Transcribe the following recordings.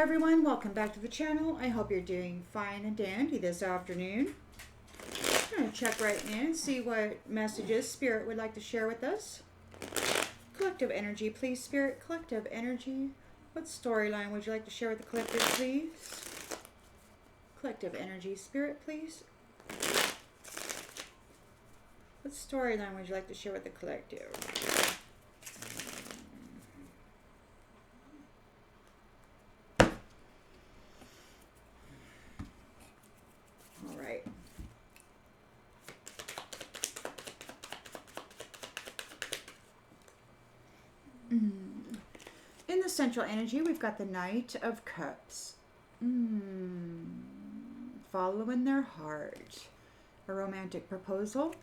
everyone, welcome back to the channel. I hope you're doing fine and dandy this afternoon. I'm going to check right now and see what messages Spirit would like to share with us. Collective energy, please, Spirit. Collective energy. What storyline would you like to share with the collective, please? Collective energy, Spirit, please. What storyline would you like to share with the collective? All right. In the central energy, we've got the Knight of Cups. Following their heart. A romantic proposal.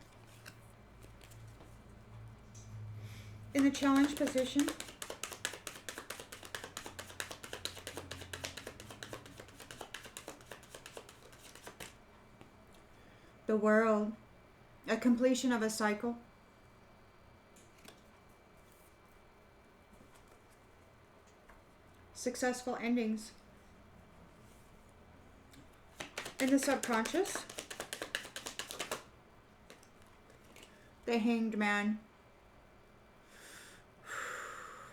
In the challenge position, the World, a completion of a cycle. Successful endings. In the subconscious, the Hanged Man.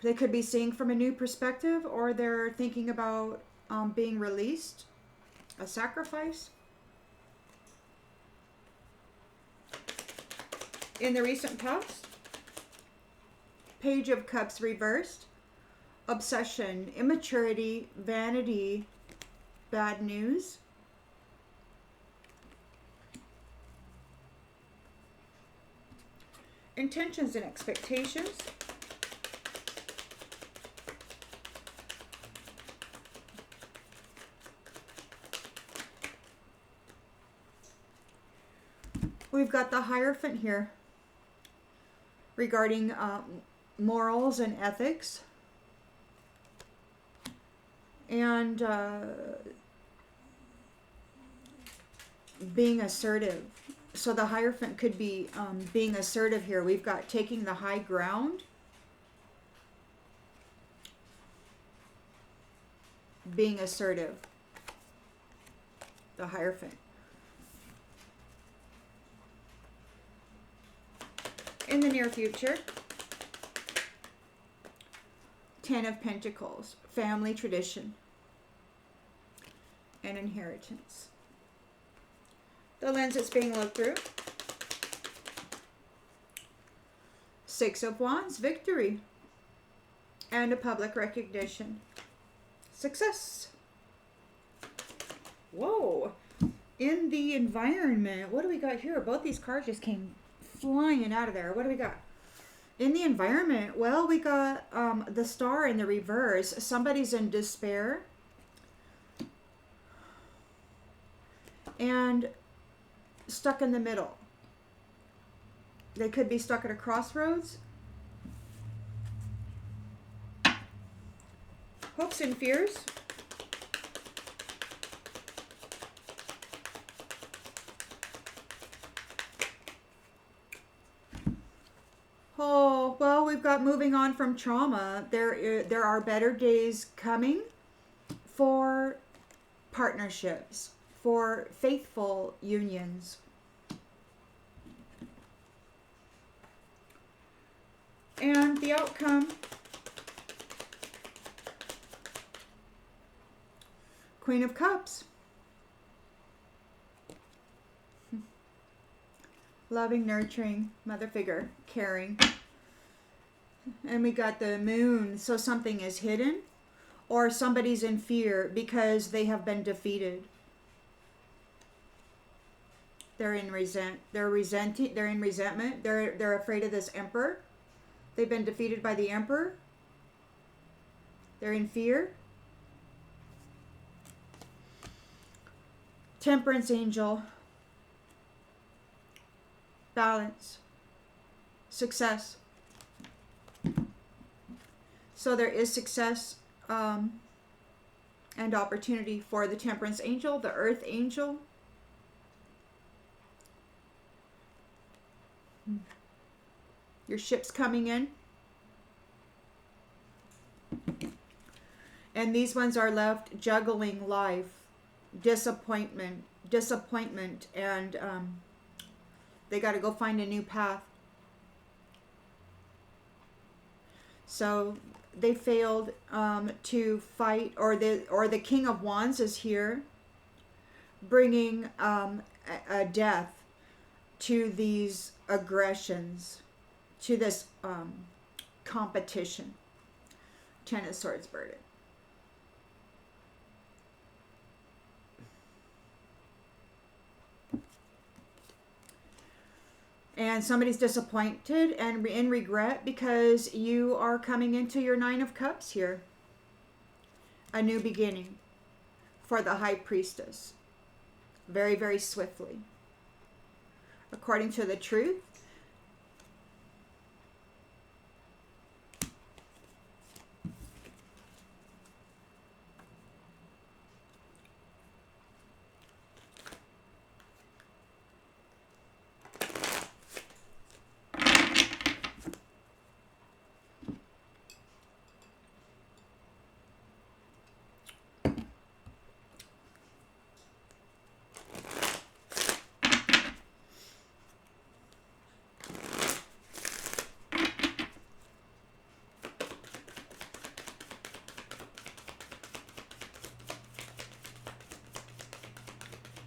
They could be seeing from a new perspective, or they're thinking about being released, a sacrifice. In the recent past, Page of Cups reversed, obsession, immaturity, vanity, bad news. Intentions and expectations. We've got the Hierophant here regarding morals and ethics. And being assertive. So the Hierophant could be being assertive here. We've got taking the high ground. Being assertive. The Hierophant. In the near future, Ten of Pentacles, family tradition, and inheritance. The lens it's being looked through. Six of Wands, victory, and a public recognition. Success. Whoa. In the environment, what do we got here? Both these cards just came flying out of there. What do we got? In the environment, well, we got the Star in the reverse. Somebody's in despair. And stuck in the middle. They could be stuck at a crossroads. Hopes and fears. Oh, well, we've got moving on from trauma. There are better days coming for partnerships, for faithful unions. And the outcome, Queen of Cups. Loving, nurturing, mother figure, caring. And we got the Moon. So something is hidden, or somebody's in fear because they have been defeated. They're in resentment. They're afraid of this Emperor. They've been defeated by the Emperor. They're in fear. Temperance angel. Balance. Success. So there is success and opportunity for the Temperance angel, the Earth angel. Your ship's coming in. And these ones are left juggling life, disappointment, and they got to go find a new path. So they failed to fight, or the King of Wands is here, bringing a death to these aggressions, to this competition. Ten of Swords burden. And somebody's disappointed and in regret because you are coming into your Nine of Cups here. A new beginning for the High Priestess. Very, very swiftly. According to the truth.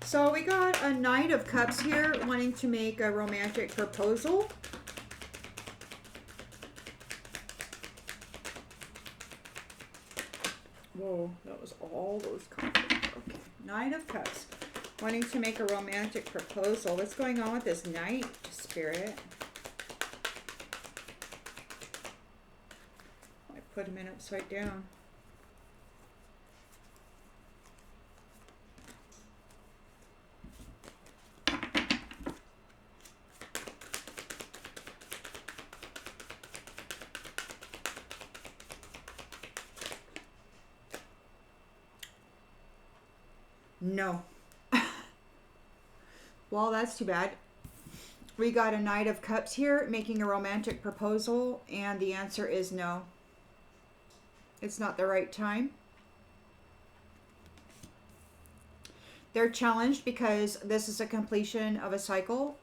So we got a Knight of Cups here wanting to make a romantic proposal. Whoa, that was all those cards. Okay, Knight of Cups wanting to make a romantic proposal. What's going on with this Knight, Spirit? I put him in upside down. No. Well, that's too bad. We got a Knight of Cups here making a romantic proposal, and the answer is no. It's not the right time. They're challenged because this is a completion of a cycle.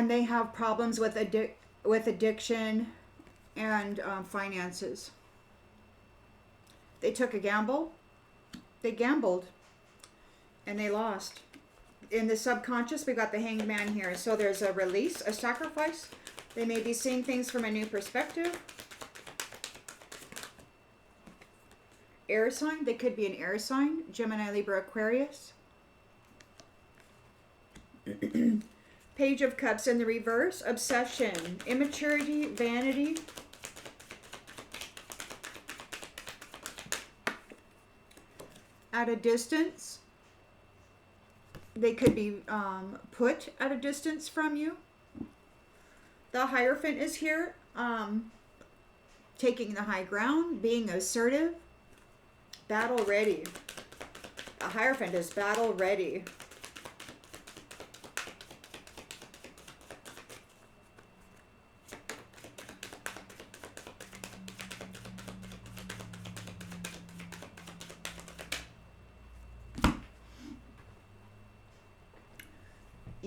They have problems with addiction and finances. They took a gamble. They gambled and they lost. In the subconscious, we got the Hanged Man here. So there's a release, a sacrifice. They may be seeing things from a new perspective. Air sign. They could be an air sign. Gemini, Libra, Aquarius. Page of Cups in the reverse. Obsession, immaturity, vanity. At a distance. They could be put at a distance from you. The Hierophant is here. Taking the high ground, being assertive. Battle ready. The Hierophant is battle ready.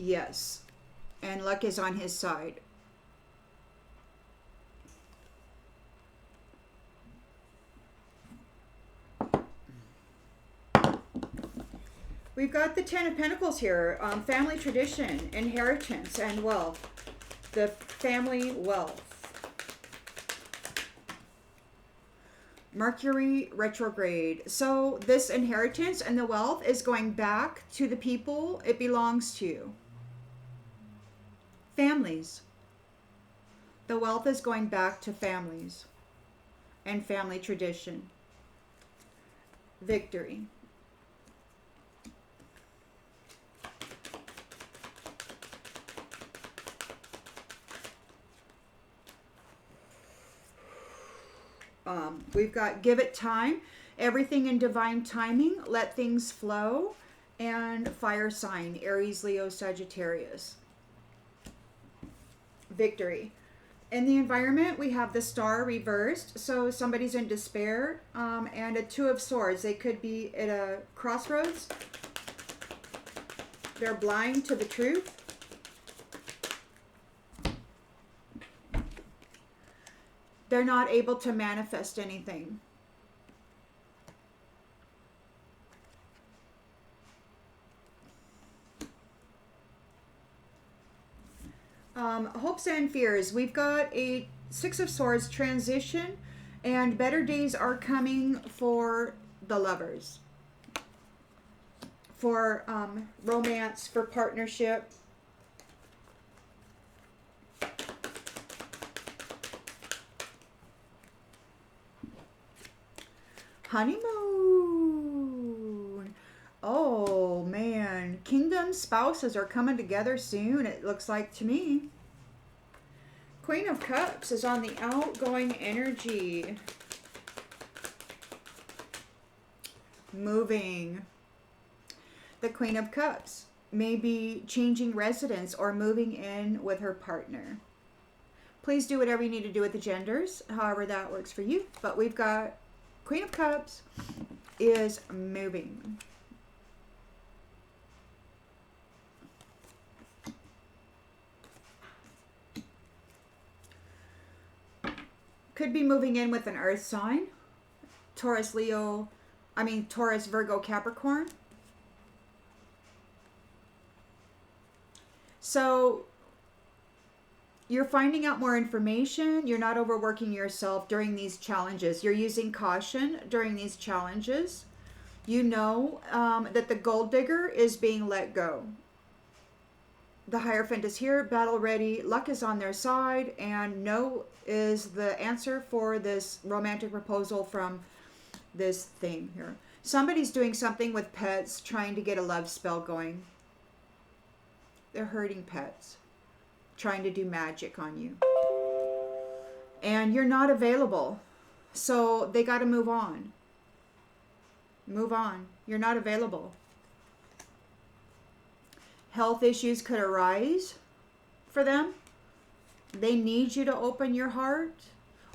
Yes, and luck is on his side. We've got the Ten of Pentacles here, family tradition, inheritance, and wealth. The family wealth. Mercury retrograde. So this inheritance and the wealth is going back to the people it belongs to. Families. The wealth is going back to families and family tradition. Victory. We've got give it time, everything in divine timing, let things flow, and fire sign, Aries, Leo, Sagittarius. Victory. In the environment, we have the Star reversed, so somebody's in despair, and a Two of Swords. They could be at a crossroads. They're blind to the truth. They're not able to manifest anything. Hopes and fears. We've got a Six of Swords transition, and better days are coming for the lovers. For romance, for partnership. Honeymoon. Oh man, kingdom spouses are coming together soon, it looks like to me. Queen of Cups is on the outgoing energy. Moving. The Queen of Cups may be changing residence or moving in with her partner. Please do whatever you need to do with the genders, however that works for you. But we've got Queen of Cups is moving. Could be moving in with an earth sign. Taurus, Virgo, Capricorn. So you're finding out more information. You're not overworking yourself during these challenges. You're using caution during these challenges. You know that the gold digger is being let go. The Hierophant is here, battle ready, luck is on their side, and no is the answer for this romantic proposal from this thing here. Somebody's doing something with pets, trying to get a love spell going. They're hurting pets, trying to do magic on you. And you're not available, so they got to move on. Move on. You're not available. Health issues could arise for them. They need you to open your heart,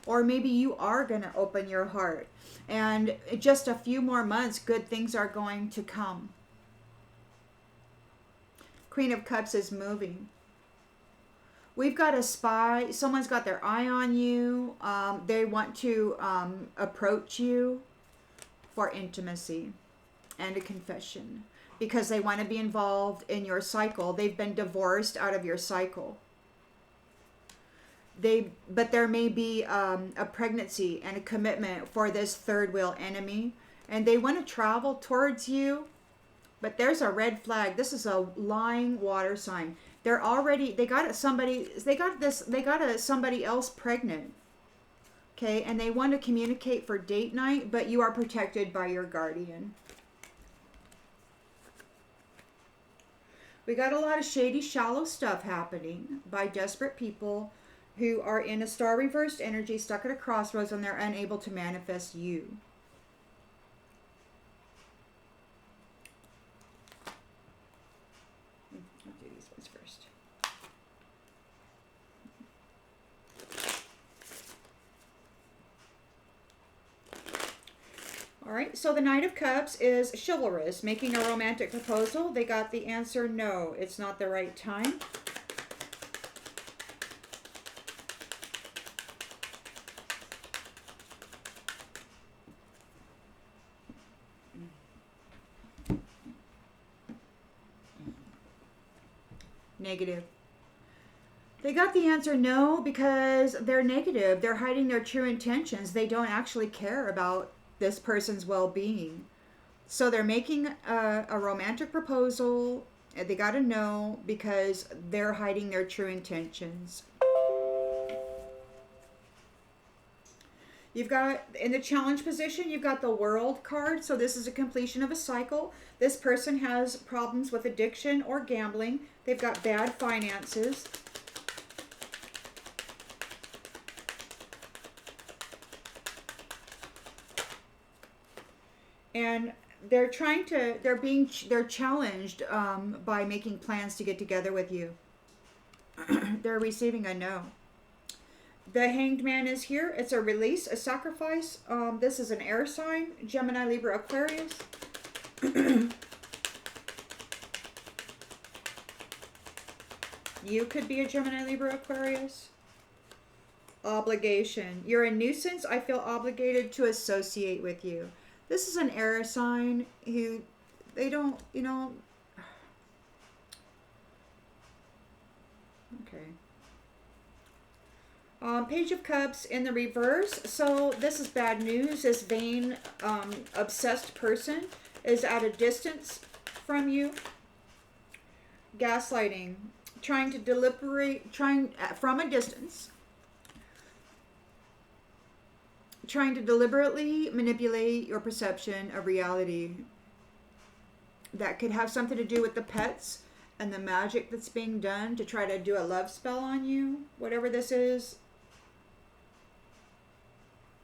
or maybe you are going to open your heart. And just a few more months, good things are going to come. Queen of Cups is moving. We've got a spy. Someone's got their eye on you. They want to approach you for intimacy and a confession, because they want to be involved in your cycle. They've been divorced out of your cycle. But there may be a pregnancy and a commitment for this third wheel enemy, and they want to travel towards you. But there's a red flag. This is a lying water sign. They got somebody else pregnant. Okay, and they want to communicate for date night, but you are protected by your guardian. We got a lot of shady, shallow stuff happening by desperate people who are in a star reversed energy, stuck at a crossroads, and they're unable to manifest you. I'll do these ones first. All right, so the Knight of Cups is chivalrous, making a romantic proposal. They got the answer, no, it's not the right time. Negative. They got the answer no because they're negative. They're hiding their true intentions. They don't actually care about this person's well-being. So they're making a romantic proposal. They got to know because they're hiding their true intentions. You've got, in the challenge position, you've got the World card. So this is a completion of a cycle. This person has problems with addiction or gambling. They've got bad finances. And they're challenged by making plans to get together with you. They're receiving a no. The Hanged Man is here. It's a release, a sacrifice. This is an air sign, Gemini, Libra, Aquarius. You could be a Gemini, Libra, Aquarius. Obligation. You're a nuisance. I feel obligated to associate with you. This is an air sign who, they don't, you know. Okay. Page of Cups in the reverse. So this is bad news. This vain, obsessed person is at a distance from you. Gaslighting. Trying to from a distance. Trying to deliberately manipulate your perception of reality. That could have something to do with the pets and the magic that's being done to try to do a love spell on you. Whatever this is.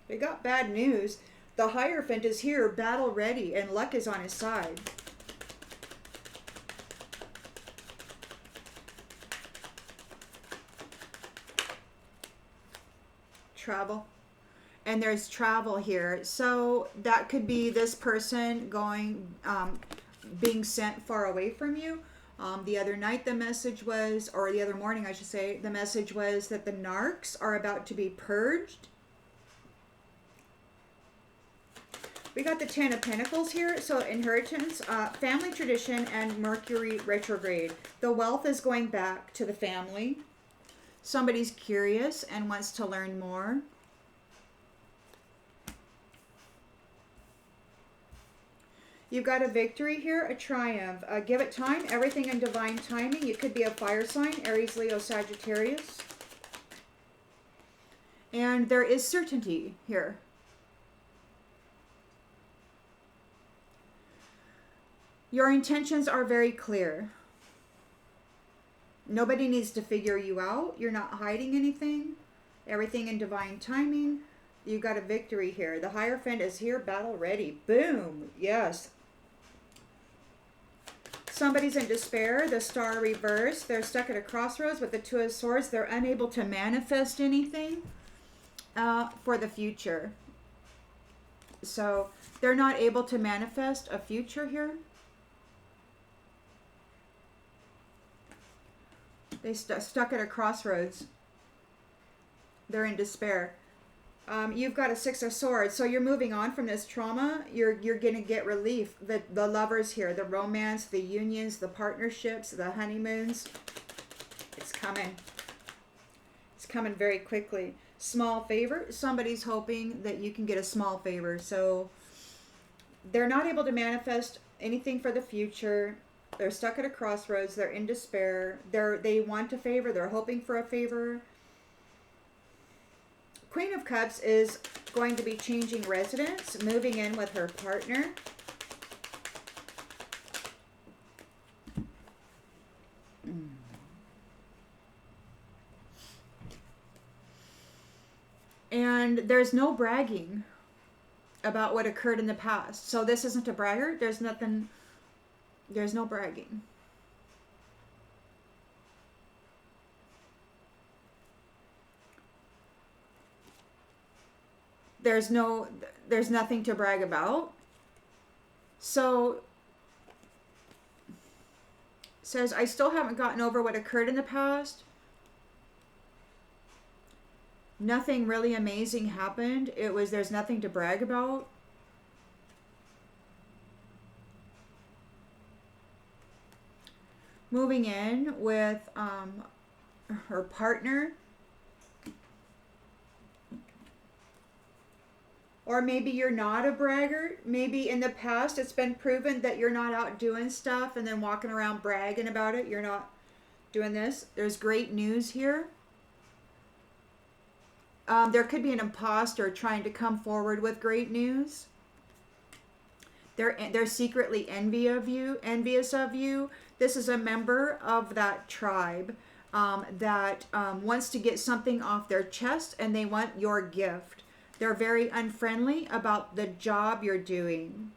They got bad news. The Hierophant is here, battle ready, and luck is on his side. Travel. And there's travel here. So that could be this person going, being sent far away from you. The other night the message was, or the other morning I should say, the message was that the narcs are about to be purged. We got the Ten of Pentacles here. So inheritance, family tradition, and Mercury retrograde. The wealth is going back to the family. Somebody's curious and wants to learn more. You've got a victory here, a triumph. Give it time, everything in divine timing. You could be a fire sign, Aries, Leo, Sagittarius. And there is certainty here. Your intentions are very clear. Nobody needs to figure you out. You're not hiding anything. Everything in divine timing. You got a victory here. The Hierophant is here, battle ready. Boom. Yes. Somebody's in despair. The Star reversed. They're stuck at a crossroads with the Two of Swords. They're unable to manifest anything for the future. So they're not able to manifest a future here. They stuck at a crossroads. They're in despair. You've got a Six of Swords, so you're moving on from this trauma. You're going to get relief. The lovers here, the romance, the unions, the partnerships, the honeymoons. It's coming. It's coming very quickly. Small favor. Somebody's hoping that you can get a small favor. So they're not able to manifest anything for the future. They're stuck at a crossroads. They're in despair. They want a favor. They're hoping for a favor. Queen of Cups is going to be changing residence, moving in with her partner. And there's no bragging about what occurred in the past. So this isn't a bragger. There's no bragging. There's nothing to brag about. So says, I still haven't gotten over what occurred in the past. Nothing really amazing happened. There's nothing to brag about. Moving in with her partner. Or maybe you're not a bragger. Maybe in the past it's been proven that you're not out doing stuff and then walking around bragging about it. You're not doing this. There's great news here. There could be an imposter trying to come forward with great news. They're secretly envious of you. This is a member of that tribe that wants to get something off their chest, and they want your gift. They're very unfriendly about the job you're doing.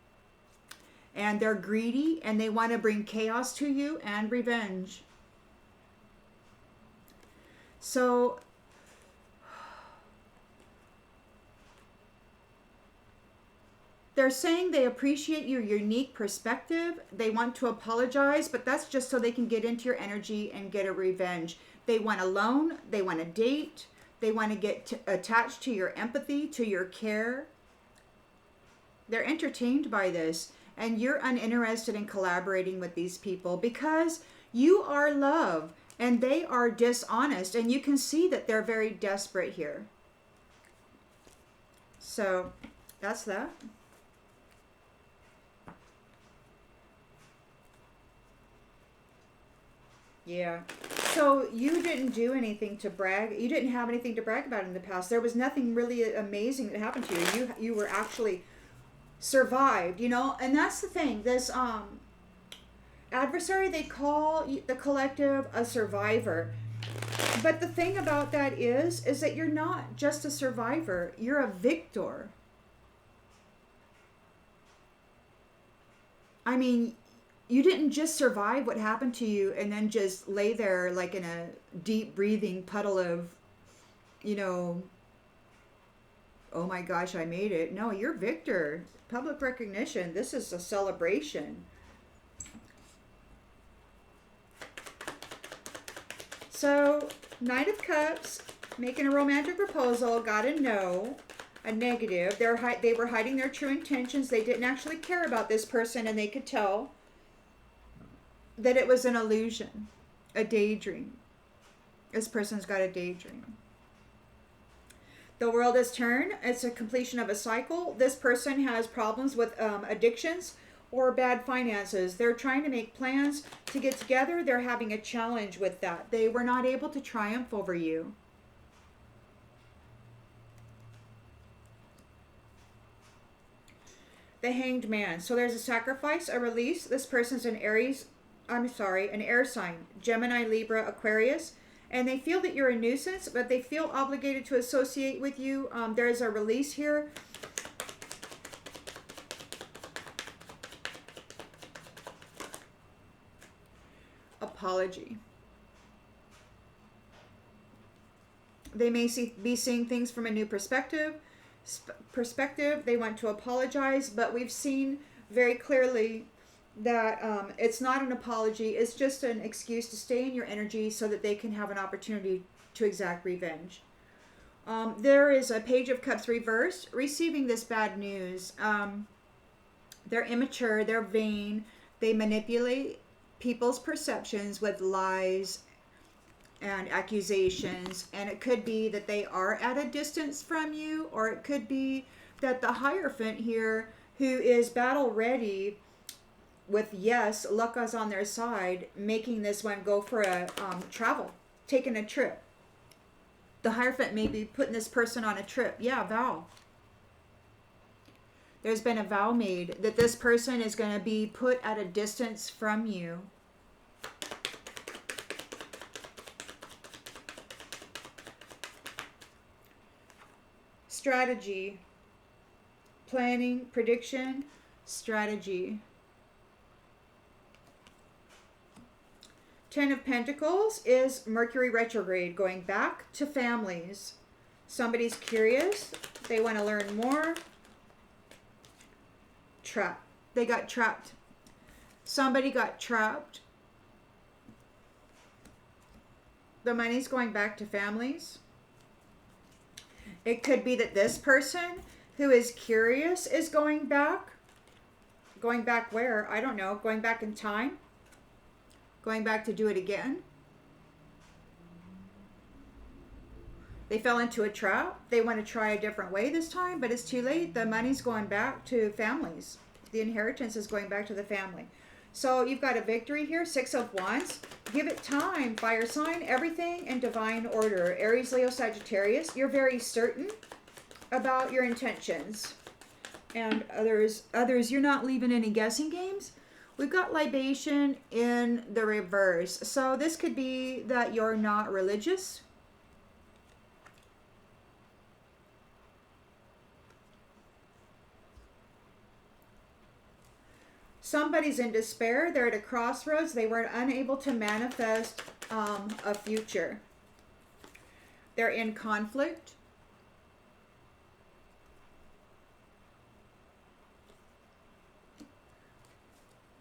and they're greedy and they want to bring chaos to you and revenge. So they're saying they appreciate your unique perspective. They want to apologize, but that's just so they can get into your energy and get a revenge. They want a loan. They want a date. They want to get attached to your empathy, to your care. They're entertained by this, and you're uninterested in collaborating with these people because you are love and they are dishonest, and you can see that they're very desperate here. So that's that. Yeah. So you didn't do anything to brag. You didn't have anything to brag about in the past. There was nothing really amazing that happened to you. You were actually survived, you know? And that's the thing. This adversary, they call the collective a survivor. But the thing about that is that you're not just a survivor. You're a victor. I mean, you didn't just survive what happened to you and then just lay there like in a deep breathing puddle of, you know, oh my gosh, I made it. No, you're victor. Public recognition. This is a celebration. So, Knight of Cups, making a romantic proposal, got a no, a negative. They were hiding their true intentions. They didn't actually care about this person, and they could tell that it was an illusion, a daydream. This person's got a daydream. The world has turned. It's a completion of a cycle. This person has problems with addictions or bad finances. They're trying to make plans to get together. They're having a challenge with that. They were not able to triumph over you. The Hanged Man. So there's a sacrifice, a release. This person's an an air sign, Gemini, Libra, Aquarius, and they feel that you're a nuisance, but they feel obligated to associate with you. There's a release here. Apology. They may be seeing things from a new perspective. They want to apologize, but we've seen very clearly that it's not an apology. It's just an excuse to stay in your energy so that they can have an opportunity to exact revenge. There is a Page of Cups reversed, receiving this bad news. They're immature, they're vain, they manipulate people's perceptions with lies and accusations, and it could be that they are at a distance from you, or it could be that the Hierophant here, who is battle ready with luck is on their side, making this one go for a travel, taking a trip. The Hierophant may be putting this person on a trip. Yeah, vow. There's been a vow made that this person is going to be put at a distance from you. Strategy. Planning, prediction, strategy. Ten of Pentacles is Mercury retrograde, going back to families. Somebody's curious. They want to learn more. Trap. They got trapped. Somebody got trapped. The money's going back to families. It could be that this person who is curious is going back. Going back where? I don't know. Going back in time. Going back to do it again. They fell into a trap. They want to try a different way this time, but it's too late. The money's going back to families. The inheritance is going back to the family. So you've got a victory here. 6 of Wands. Give it time. Fire sign. Everything in divine order. Aries, Leo, Sagittarius. You're very certain about your intentions. And others, you're not leaving any guessing games. We've got libation in the reverse. So this could be that you're not religious. Somebody's in despair. They're at a crossroads. They were unable to manifest a future. They're in conflict.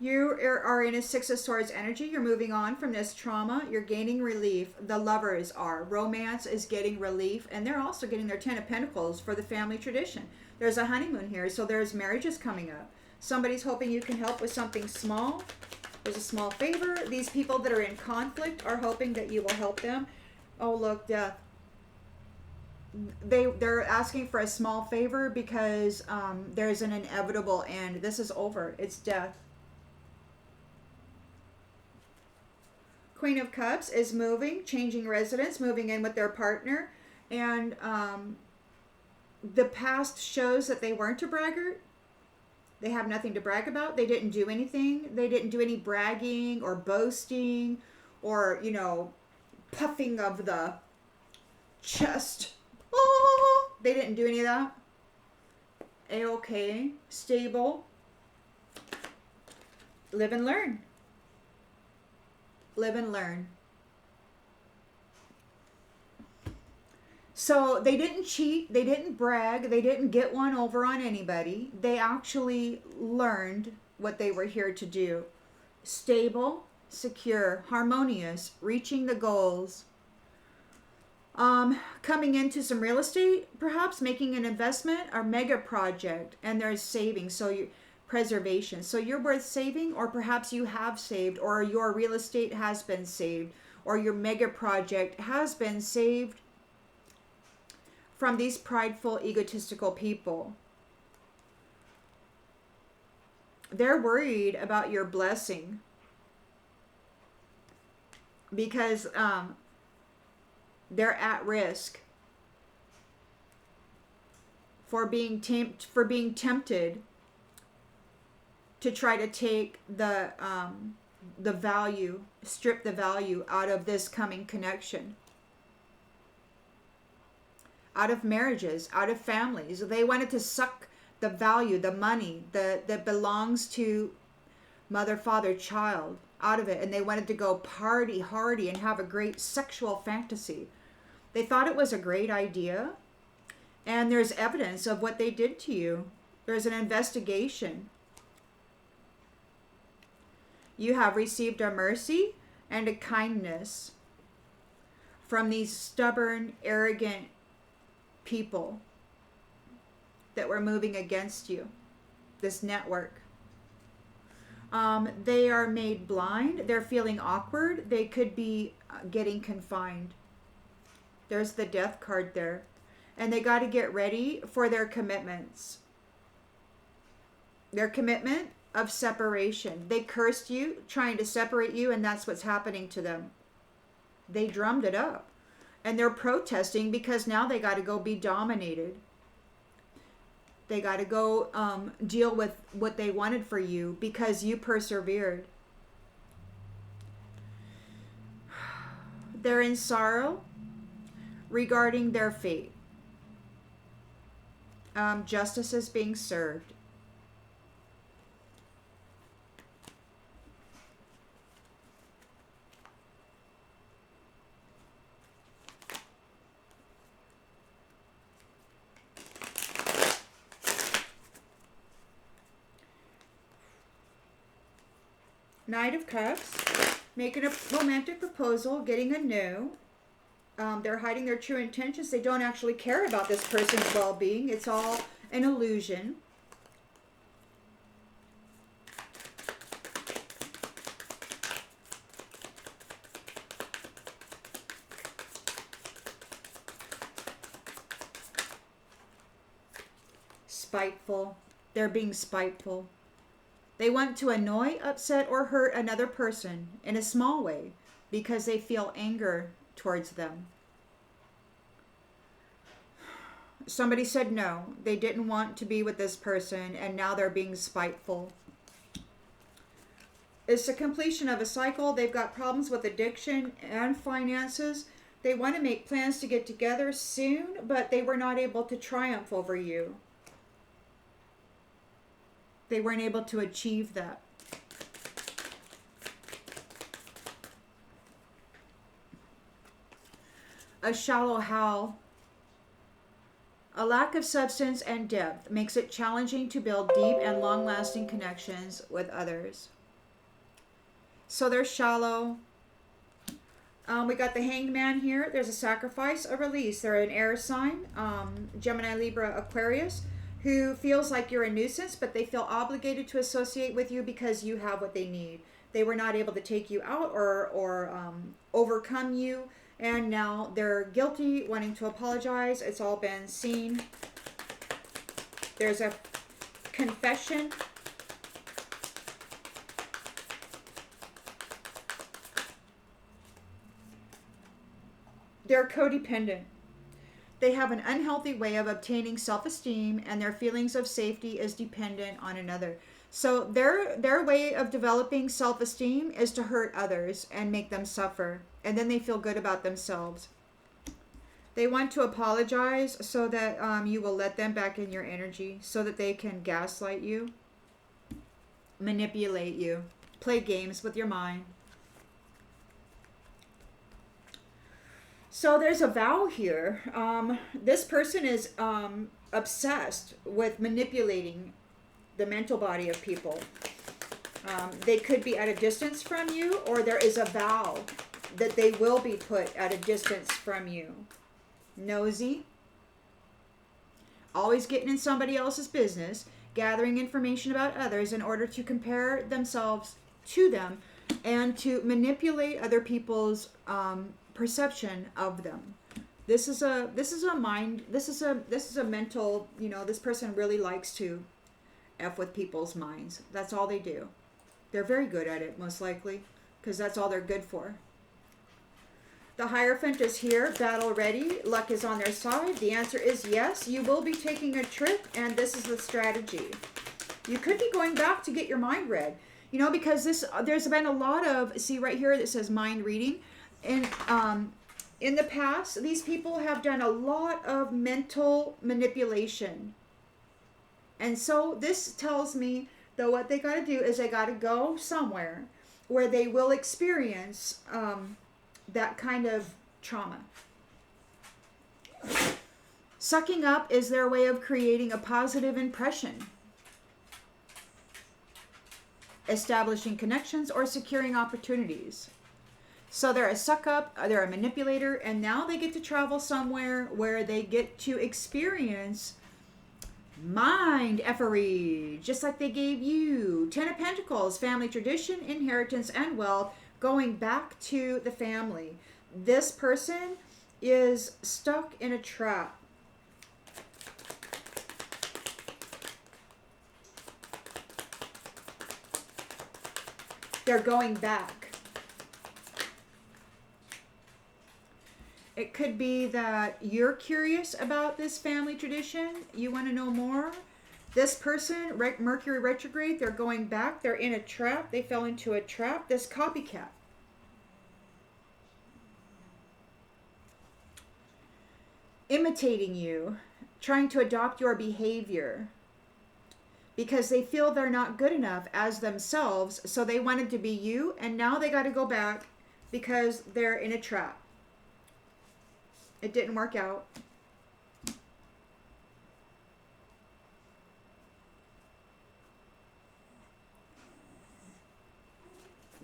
You are in a Six of Swords energy. You're moving on from this trauma. You're gaining relief. The lovers are. Romance is getting relief. And they're also getting their Ten of Pentacles for the family tradition. There's a honeymoon here. So there's marriages coming up. Somebody's hoping you can help with something small. There's a small favor. These people that are in conflict are hoping that you will help them. Oh, look, death. They're asking for a small favor because there's an inevitable end. This is over. It's death. Queen of Cups is moving, changing residence, moving in with their partner. And the past shows that they weren't a braggart. They have nothing to brag about. They didn't do anything. They didn't do any bragging or boasting or, you know, puffing of the chest. Oh, they didn't do any of that. A-okay. Stable. Live and learn. Live and learn. So they didn't cheat, they didn't brag, they didn't get one over on anybody. They actually learned what they were here to do. Stable, secure, harmonious, reaching the goals. Coming into some real estate, perhaps making an investment or mega project, and there's saving. So you preservation. So you're worth saving, or perhaps you have saved, or your real estate has been saved, or your mega project has been saved from these prideful, egotistical people. They're worried about your blessing because they're at risk for being tempted to try to take the value, strip the value out of this coming connection, out of marriages, out of families. They wanted to suck the value, the money that belongs to mother, father, child out of it, and they wanted to go party hardy and have a great sexual fantasy. They thought it was a great idea, and there's evidence of what they did to you. There's an investigation. You have received a mercy and a kindness from these stubborn, arrogant people that were moving against you, this network. They are made blind. They're feeling awkward. They could be getting confined. There's the death card there. And they got to get ready for their commitments. Their commitment of separation. They cursed you, trying to separate you, and that's what's happening to them. They drummed it up. And they're protesting because now they got to go be dominated. They got to go deal with what they wanted for you because you persevered. They're in sorrow regarding their fate. Justice is being served. Knight of Cups, making a romantic proposal, getting a no. They're hiding their true intentions. They don't actually care about this person's well-being. It's all an illusion. Spiteful. They're being spiteful. They want to annoy, upset, or hurt another person in a small way because they feel anger towards them. Somebody said no. They didn't want to be with this person, and now they're being spiteful. It's the completion of a cycle. They've got problems with addiction and finances. They want to make plans to get together soon, but they were not able to triumph over you. They weren't able to achieve that. a shallow howl. A lack of substance and depth makes it challenging to build deep and long-lasting connections with others. So they're shallow. We got the Hanged Man here. There's a sacrifice, a release. They're an air sign, Gemini, Libra, Aquarius, who feels like you're a nuisance, but they feel obligated to associate with you because you have what they need. They were not able to take you out or overcome you, and now they're guilty, wanting to apologize. It's all been seen. There's a confession. They're codependent. They have an unhealthy way of obtaining self-esteem, and their feelings of safety is dependent on another. So their way of developing self-esteem is to hurt others and make them suffer, and then they feel good about themselves. They want to apologize so that you will let them back in your energy, so that they can gaslight you, manipulate you, play games with your mind. So there's a vow here. This person is obsessed with manipulating the mental body of people. They could be at a distance from you, or there is a vow that they will be put at a distance from you. Nosy. Always getting in somebody else's business, gathering information about others in order to compare themselves to them and to manipulate other people's perception of them. This is a mental, this person really likes to F with people's minds. That's all they do. They're very good at it, most likely, because that's all they're good for. The Hierophant is here, battle ready. Luck is on their side. The answer is yes. You will be taking a trip, and this is the strategy. You could be going back to get your mind read, because there's been a lot of, see right here that says mind reading. And in the past, these people have done a lot of mental manipulation. And so this tells me that what they got to do is they got to go somewhere where they will experience that kind of trauma. Sucking up is their way of creating a positive impression, establishing connections, or securing opportunities. So they're a suck up, they're a manipulator, and now they get to travel somewhere where they get to experience mind effery, just like they gave you. 10 of Pentacles, family tradition, inheritance, and wealth, going back to the family. This person is stuck in a trap. They're going back. It could be that you're curious about this family tradition. You want to know more. This person, Mercury retrograde, they're going back. They're in a trap. They fell into a trap. This copycat. Imitating you, trying to adopt your behavior because they feel they're not good enough as themselves. So they wanted to be you, and now they got to go back because they're in a trap. It didn't work out.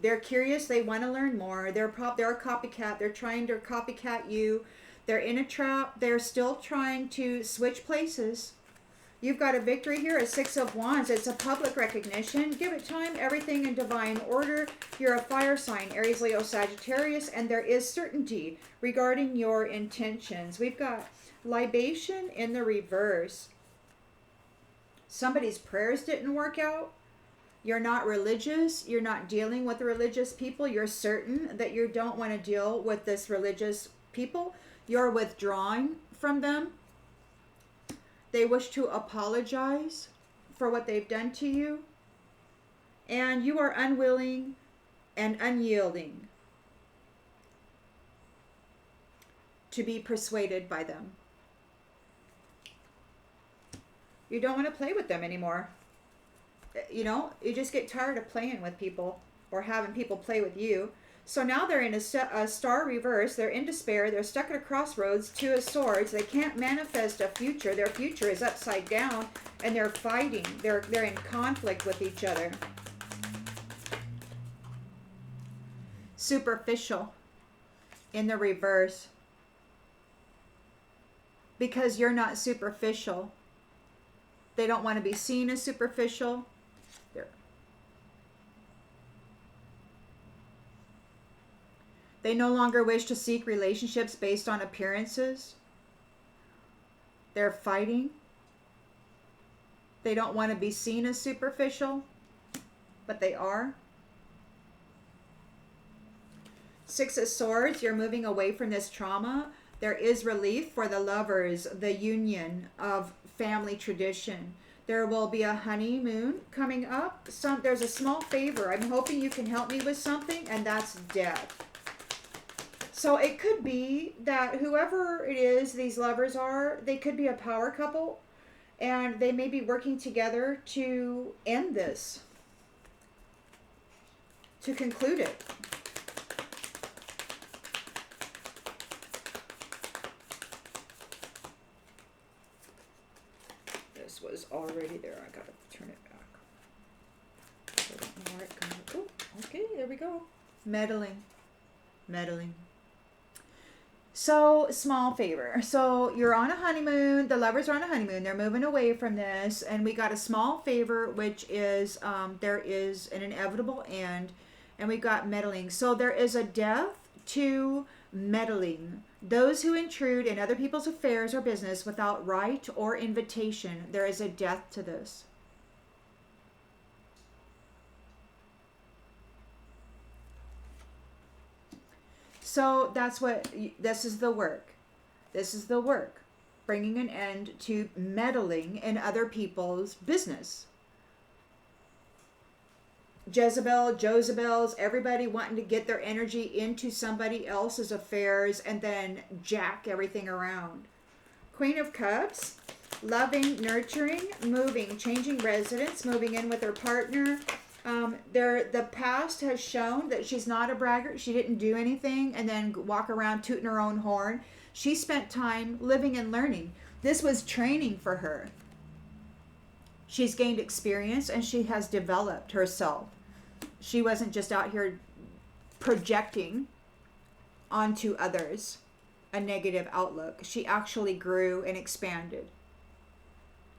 They're curious. They want to learn more. They're a copycat. They're trying to copycat you. They're in a trap. They're still trying to switch places. You've got a victory here, a 6 of Wands. It's a public recognition. Give it time, everything in divine order. You're a fire sign, Aries, Leo, Sagittarius, and there is certainty regarding your intentions. We've got libation in the reverse. Somebody's prayers didn't work out. You're not religious. You're not dealing with the religious people. You're certain that you don't want to deal with this religious people. You're withdrawing from them. They wish to apologize for what they've done to you. And you are unwilling and unyielding to be persuaded by them. You don't want to play with them anymore. You just get tired of playing with people or having people play with you. So now they're in a star reverse. They're in despair. They're stuck at a crossroads, 2 of swords. They can't manifest a future. Their future is upside down, and they're fighting. They're in conflict with each other. Superficial in the reverse. Because you're not superficial. They don't want to be seen as superficial. They no longer wish to seek relationships based on appearances. They're fighting. They don't want to be seen as superficial, but they are. 6 of Swords, you're moving away from this trauma. There is relief for the lovers, the union of family tradition. There will be a honeymoon coming up. There's a small favor. I'm hoping you can help me with something, and that's death. So it could be that whoever it is these lovers are, they could be a power couple, and they may be working together to end this, to conclude it. This was already there. I gotta turn it back. I don't know where it goes. Oh, okay, there we go. Meddling. So, small favor. So, you're on a honeymoon. The lovers are on a honeymoon. They're moving away from this. And we got a small favor, which is there is an inevitable end. And we've got meddling. So, there is a death to meddling. Those who intrude in other people's affairs or business without right or invitation. There is a death to this. So that's what, this is the work. This is the work. Bringing an end to meddling in other people's business. Jezabel, Joezebels, everybody wanting to get their energy into somebody else's affairs and then jack everything around. Queen of Cups, loving, nurturing, moving, changing residence, moving in with her partner. The past has shown that she's not a braggart. She didn't do anything and then walk around tooting her own horn. She spent time living and learning. This was training for her. She's gained experience and she has developed herself. She wasn't just out here projecting onto others a negative outlook. She actually grew and expanded.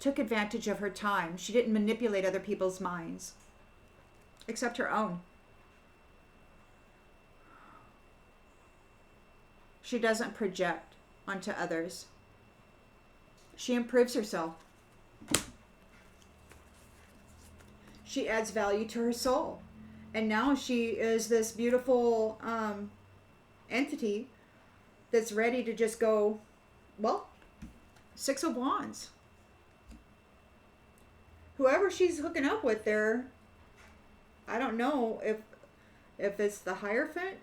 Took advantage of her time. She didn't manipulate other people's minds. Except her own. She doesn't project onto others. She improves herself. She adds value to her soul. And now she is this beautiful entity that's ready to just go, well, 6 of Wands. Whoever she's hooking up with there, I don't know if it's the Hierophant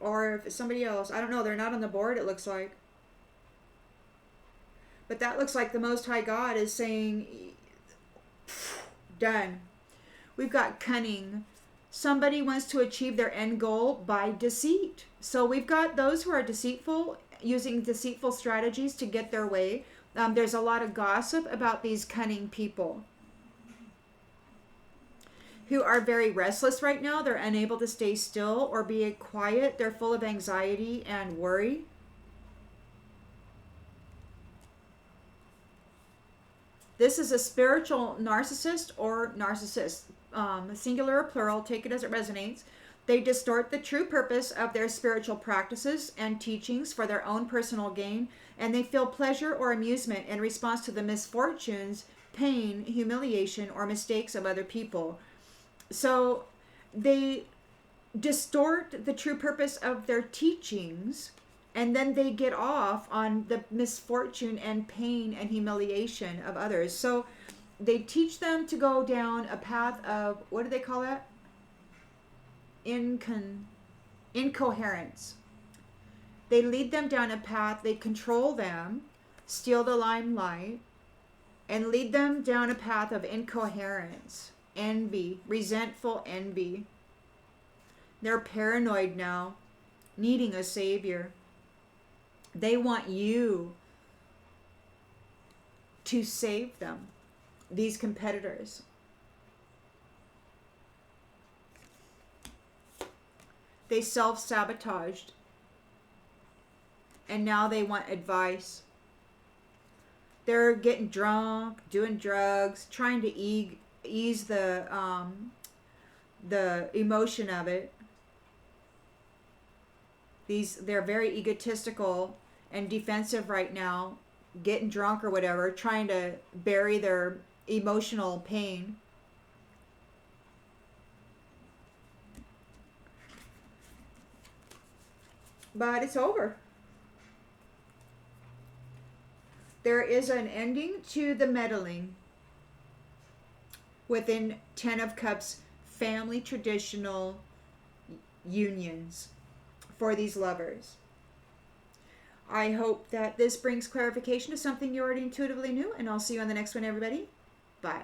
or if it's somebody else. I don't know. They're not on the board, it looks like. But that looks like the Most High God is saying, done. We've got cunning. Somebody wants to achieve their end goal by deceit. So we've got those who are deceitful, using deceitful strategies to get their way. There's a lot of gossip about these cunning people who are very restless right now. They're unable to stay still or be quiet. They're full of anxiety and worry. This is a spiritual narcissist or narcissist, singular or plural, take it as it resonates. They distort the true purpose of their spiritual practices and teachings for their own personal gain, and they feel pleasure or amusement in response to the misfortunes, pain, humiliation, or mistakes of other people. So they distort the true purpose of their teachings, and then they get off on the misfortune and pain and humiliation of others. So they teach them to go down a path of, what do they call that? Incoherence. They lead them down a path, they control them, steal the limelight, and lead them down a path of incoherence, envy, resentful envy. They're paranoid now, needing a savior. They want you to save them, these competitors. They self-sabotaged, and now they want advice. They're getting drunk, doing drugs, trying to ease the emotion of it. They're very egotistical and defensive right now, getting drunk or whatever, trying to bury their emotional pain. But it's over. There is an ending to the meddling within 10 of Cups family traditional unions for these lovers. I hope that this brings clarification to something you already intuitively knew, and I'll see you on the next one, everybody. Bye.